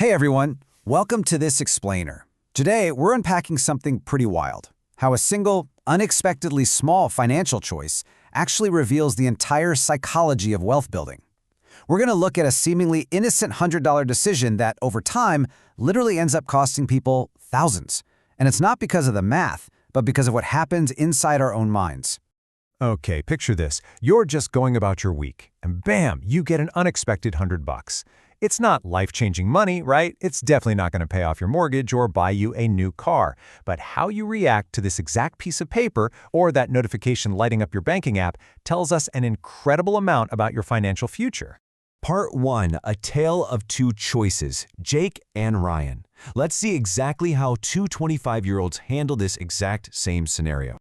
Hey everyone, welcome to this explainer. Today, we're unpacking something pretty wild. How a single, unexpectedly small financial choice actually reveals the entire psychology of wealth building. We're going to look at a seemingly innocent $100 decision that, over time, literally ends up costing people thousands. And it's not because of the math, but because of what happens inside our own minds. Okay, picture this. You're just going about your week, and bam, you get an unexpected $100. It's not life-changing money, right? It's definitely not going to pay off your mortgage or buy you a new car. But how you react to this exact piece of paper or that notification lighting up your banking app tells us an incredible amount about your financial future. Part 1, a tale of two choices, Jake and Ryan. Let's see exactly how two 25-year-olds handle this exact same scenario.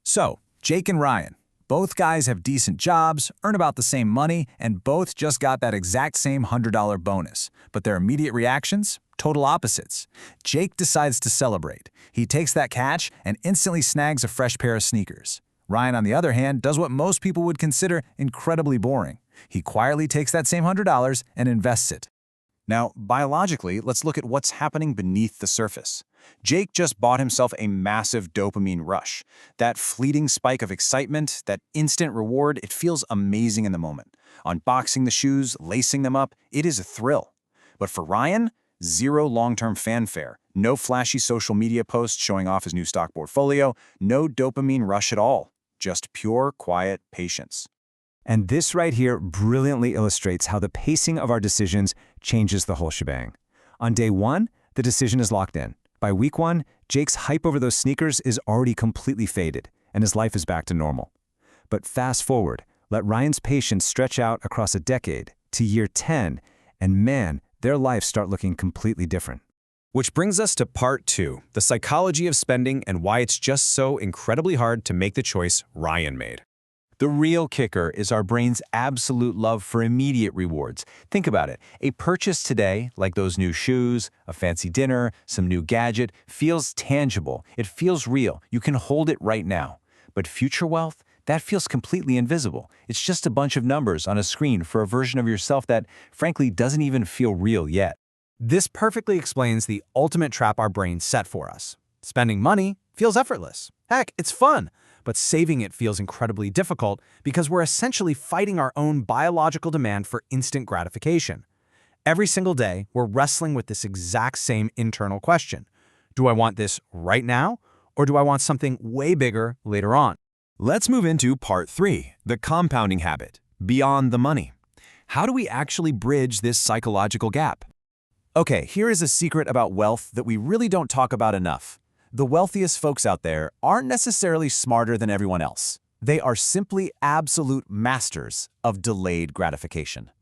So, Jake and Ryan. Both guys have decent jobs, earn about the same money, and both just got that exact same $100 bonus. But their immediate reactions? Total opposites. Jake decides to celebrate. He takes that cash and instantly snags a fresh pair of sneakers. Ryan, on the other hand, does what most people would consider incredibly boring. He quietly takes that same $100 and invests it. Now, biologically, let's look at what's happening beneath the surface. Jake just bought himself a massive dopamine rush. That fleeting spike of excitement, that instant reward, it feels amazing in the moment. Unboxing the shoes, lacing them up, it is a thrill. But for Ryan, zero long-term fanfare, no flashy social media posts showing off his new stock portfolio, no dopamine rush at all. Just pure, quiet patience. And this right here brilliantly illustrates how the pacing of our decisions changes the whole shebang. On day 1, the decision is locked in. By week 1, Jake's hype over those sneakers is already completely faded, and his life is back to normal. But fast forward, let Ryan's patience stretch out across a decade to year 10, and man, their lives start looking completely different. Which brings us to part 2, the psychology of spending and why it's just so incredibly hard to make the choice Ryan made. The real kicker is our brain's absolute love for immediate rewards. Think about it. A purchase today, like those new shoes, a fancy dinner, some new gadget, feels tangible. It feels real. You can hold it right now. But future wealth, that feels completely invisible. It's just a bunch of numbers on a screen for a version of yourself that, frankly, doesn't even feel real yet. This perfectly explains the ultimate trap our brains set for us. Spending money feels effortless. Heck, it's fun. But saving it feels incredibly difficult because we're essentially fighting our own biological demand for instant gratification. Every single day, we're wrestling with this exact same internal question. Do I want this right now, or do I want something way bigger later on? Let's move into part 3, the compounding habit, beyond the money. How do we actually bridge this psychological gap? Okay, here is a secret about wealth that we really don't talk about enough. The wealthiest folks out there aren't necessarily smarter than everyone else. They are simply absolute masters of delayed gratification.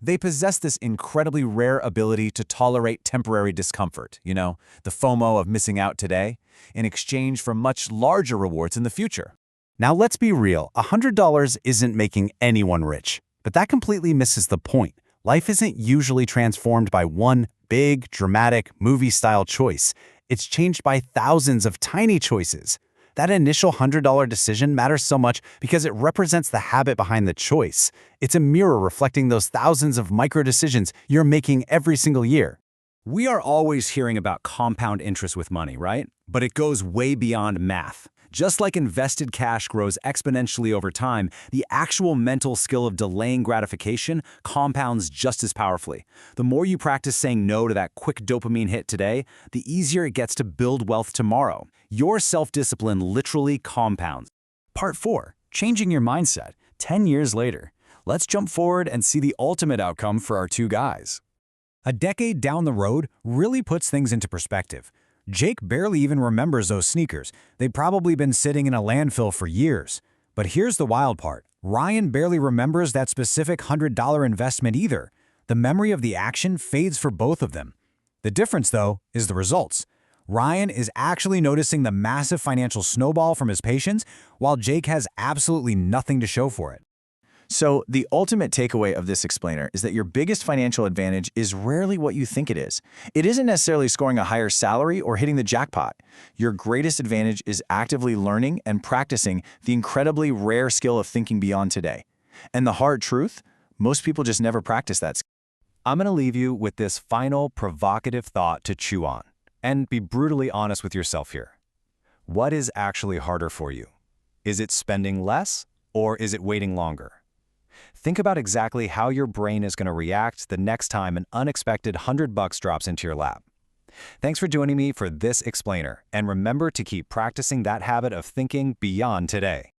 They possess this incredibly rare ability to tolerate temporary discomfort, the FOMO of missing out today, in exchange for much larger rewards in the future. Now let's be real, $100 isn't making anyone rich. But that completely misses the point. Life isn't usually transformed by one big, dramatic, movie-style choice. It's changed by thousands of tiny choices. That initial $100 decision matters so much because it represents the habit behind the choice. It's a mirror reflecting those thousands of micro-decisions you're making every single year. We are always hearing about compound interest with money, right? But it goes way beyond math. Just like invested cash grows exponentially over time, the actual mental skill of delaying gratification compounds just as powerfully. The more you practice saying no to that quick dopamine hit today, the easier it gets to build wealth tomorrow. Your self-discipline literally compounds. Part 4, changing your mindset, 10 years later. Let's jump forward and see the ultimate outcome for our two guys. A decade down the road really puts things into perspective. Jake barely even remembers those sneakers. They'd probably been sitting in a landfill for years. But here's the wild part. Ryan barely remembers that specific $100 investment either. The memory of the action fades for both of them. The difference, though, is the results. Ryan is actually noticing the massive financial snowball from his patience, while Jake has absolutely nothing to show for it. So the ultimate takeaway of this explainer is that your biggest financial advantage is rarely what you think it is. It isn't necessarily scoring a higher salary or hitting the jackpot. Your greatest advantage is actively learning and practicing the incredibly rare skill of thinking beyond today. And the hard truth, most people just never practice that skill. I'm going to leave you with this final provocative thought to chew on, and be brutally honest with yourself here. What is actually harder for you? Is it spending less, or is it waiting longer? Think about exactly how your brain is going to react the next time an unexpected $100 drops into your lap. Thanks for joining me for this explainer, and remember to keep practicing that habit of thinking beyond today.